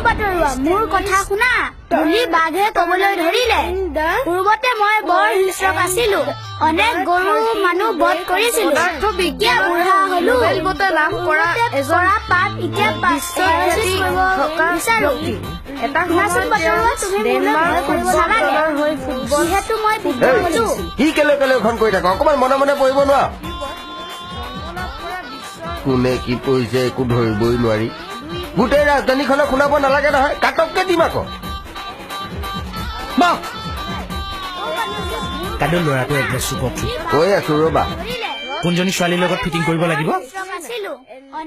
বাতৰুৱা মোৰ কথা শুনা বুলি বাঘে কবলৈ ধৰিলে পূৰ্বতে মই বৰ হিংস্ৰক আছিলো অনেক গৰু মানুহ বধ কৰিছিলো এতিয়া বুঢ়া হলো লাভ কৰা এজৰা পাত এতিয়া বিচাৰো এটা শুনাচোন বাতৰুৱা তুমি যিহেতু মই বিদ্য হলো কি কেলে কেলে এখন কৈ থাক অকমান মনে মনে পঢ়িব নোৱাৰা কোনে কি পঢ়িছে একো ধৰিবই নোৱাৰি গোটেই ৰাজধানীখনক শুনাব নালাগে নহয় কাটককে দিম আকৌ কাইলৈ ল'ৰাটো এড্ৰেছটো কওকচোন কৈ আছো ৰবা কোনজনী ছোৱালীৰ লগত ফিটিং কৰিব লাগিব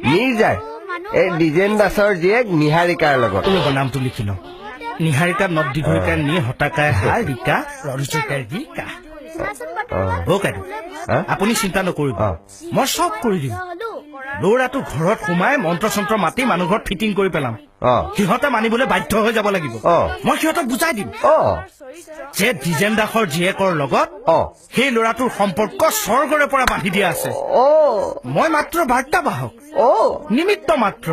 নিৰ্জাৰ এই দ্বিজেন দাসৰ জীয়েক নিহাৰিকাৰ লগত ৰ'ব নামটো লিখি লওঁ নিহাৰিকা নদ দীঘৰিকাৰ নি হতাকাই হাৰিকা ৰজকাই ৰিকা কাইদেউ আপুনি চিন্তা নকৰিব মই চব কৰি দিম ল'ৰাটো ঘৰত সোমাই মন্ত্ৰ চন্ত্ৰ মাতি মানুহ ঘৰত ফিটিং কৰি পেলাম সিহঁতে মানিবলৈ বাধ্য হৈ যাব লাগিব মই সিহঁতক বুজাই দিম যে দ্বিজেন দাসৰ জীয়েকৰ লগত সেই ল'ৰাটোৰ সম্পৰ্ক স্বৰ্গৰে পৰা বান্ধি দিয়া আছে মই মাত্ৰ বাৰ্তাবাহক নিমিত্ত মাত্ৰ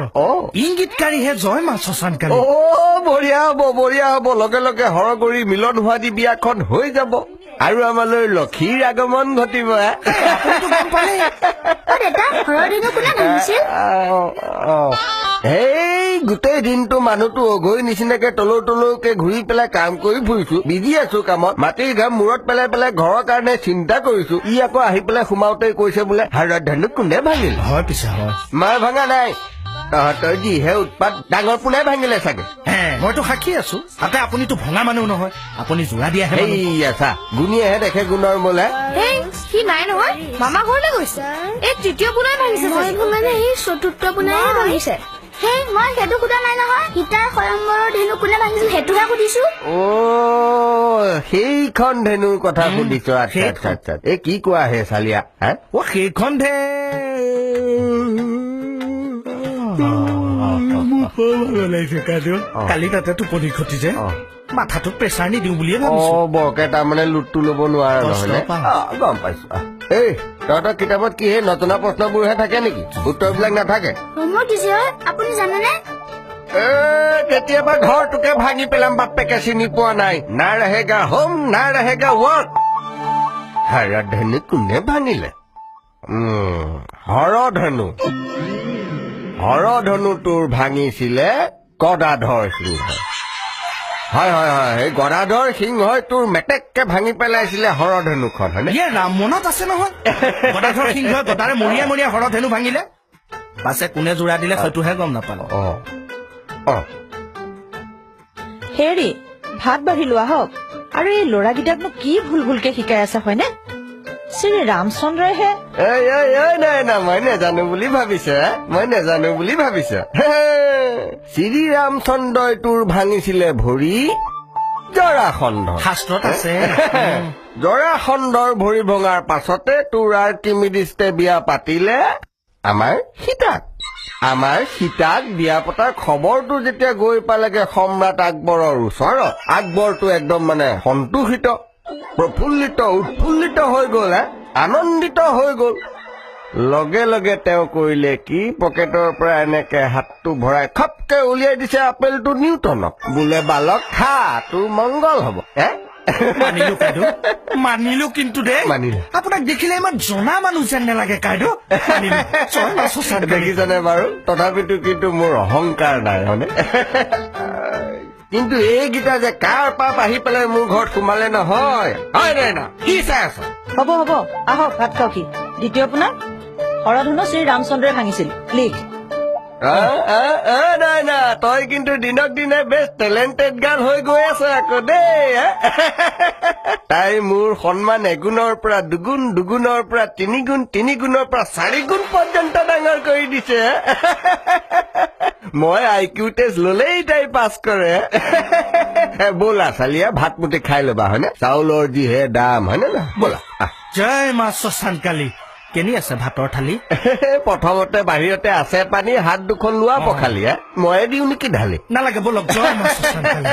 ইংগিতকাৰীহে জয় মা শশানকালী বঢ়িয়া হব লগে লগে হৰগৰি মিলন হোৱা দি বিয়াখন হৈ যাব আৰু আমালৈ লক্ষীৰ আগমন ঘটিব এই গোটেই দিনটো মানুহটো অঘৈ নিচিনাকে তলৌকে ঘূৰি পেলাই কাম কৰি ফুৰিছো বিজি আছো কামত মাটিৰ ঘাম মূৰত পেলাই ঘৰৰ কাৰণে চিন্তা কৰিছো ই আকৌ আহি পেলাই সোমাওতে কৈছে বোলে হাৰাধানু কোনে ভাঙিল হয় পিছে হয় মই ভঙা নাই তহঁতৰ যিহে উৎপাত ডাঙৰ পোনাই ভাঙিলে চাগে মইতো সাক্ষী আছো তাতে আপুনিতো ভঙা মানুহ নহয় আপুনি যোৰা দিয়াহে চা গুণীয়েহে দেখে গুণৰ মোলে সি নাই নহয় মামা ঘৰলৈ গৈছে এই তৃতীয় পোনাই ভাঙিছে মই ভঙানে এই চতুৰ্থ পোনাই ভাঙিছে সেই মই সেইটো সোধা নাই নহয় সীতাৰ স্বয়ম্বৰৰ ধেনু কোনে ভাঙিছিল সেইটোহে সুধিছো সেইখন ধেনুৰ কথা সুধিছ আচ্ছা এই কি কোৱা হে চালিয়া সেইখন কালি তাতে টোপনি ঘটি যে মাথাটোত প্ৰেছাৰ নিদিওঁ বুলিয়ে ভাবিছো বৰকে তাৰমানে লুটটো লব নোৱাৰা নহয় গম পাইছো এই তহঁতৰ কিতাপত কি সেই নজনা প্ৰশ্নবোৰহে থাকে নেকি উত্তৰবিলাক নাথাকে আপুনি জানেনে কেতিয়াবা ঘৰটোকে ভাঙি পেলাম বাপেকে চিনি পোৱা নাই না ৰাহেগা হোম না ৰাহেগা ৱৰ্ক হাৰাধেনু কোনে ভাঙিলে হৰধনু তোৰ ভাঙিছিলে গদাধৰ সিংহ হয় সেই গদাধৰ সিংহই তোৰ মেটেককে ভাঙি পেলাইছিলে হৰধনুখন হয়নে ৰাম মনত আছে নহয় গদাধৰ সিংহই গদাৰে মৰিয়াই হৰধনু ভাঙিলে পাছে কোনে জোৰা দিলে সেইটোহে গম নাপালো হেৰি ভাত বাঢ়ি লোৱা হওক আৰু এই ল'ৰাকেইটাকনো কি ভুলকে শিকাই আছে হয়নে শ্ৰী ৰামচন্দ্ৰইহে নাই মই নেজানো বুলি ভাবিছ শ্ৰী ৰামচন্দ্ৰই তোৰ ভাঙিছিলে ভৰি জৰাখণ্ড শাস্ত্ৰত আছে জৰাখণ্ডৰ ভৰি ভঙাৰ পাছতে তোৰ আৰ্কিমিডিষ্টে বিয়া পাতিলে আমাৰ সীতাক বিয়া পতাৰ খবৰটো যেতিয়া গৈ পালেগে সম্ৰাট আকবৰৰ ওচৰত আকবৰটো একদম মানে সন্তোষিত প্ৰফুল্লিত উৎফুল্লিত হৈ গ'ল আনন্দিত হৈ গ'ল লগে লগে তেওঁ কৰিলে কি পকেটৰ পৰা এনেকে হাতটো ভৰাই খপকে উলিয়াই দিছে আপেলটো নিউটনক বোলে বালক খা তোৰ মংগল হব মানিলো কিন্তু আপোনাক দেখিলে ইমান জনা মানুহ যেন নালাগে কাইদেউ দেখিছনে বাৰু তথাপিতো কিন্তু মোৰ অহংকাৰ নাই হয়নে কিন্তু এইকেইটা যে কাৰ পাপ আহি পেলাই মোৰ ঘৰত সোমালে নহয় কি চাই আছ হ'ব আহক ভাত খাওঁকি দ্বিতীয় পোনা হৰধনু শ্ৰী ৰামচন্দ্ৰই ভাঙিছিল লিখ নাই তই কিন্তু দিনক দিনে বেছ টেলেণ্টেড গাৰ্ল হৈ গৈ আছ আকৌ দেই তাই মোৰ সন্মান এগুণৰ পৰা দুগুণ দুগুণৰ পৰা তিনিগুণ তিনিগুণৰ পৰা 4 গুণ পৰ্যন্ত ডাঙৰ কৰি দিছে মই IQ টেষ্ট ললেই তাই পাছ কৰে ব'লা চালিয়া ভাত মুঠি খাই ল'বা হয়নে চাউলৰ যিহে দাম হয়নে না ব'লা জয় মা শশানকালী কেনি আছে ভাতৰ থালি প্ৰথমতে বাহিৰতে আছে পানী হাত দুখন লোৱা পখালি ময়ে দিওঁ নেকি ঢালি নালাগে বলক জয় মা শশানকালী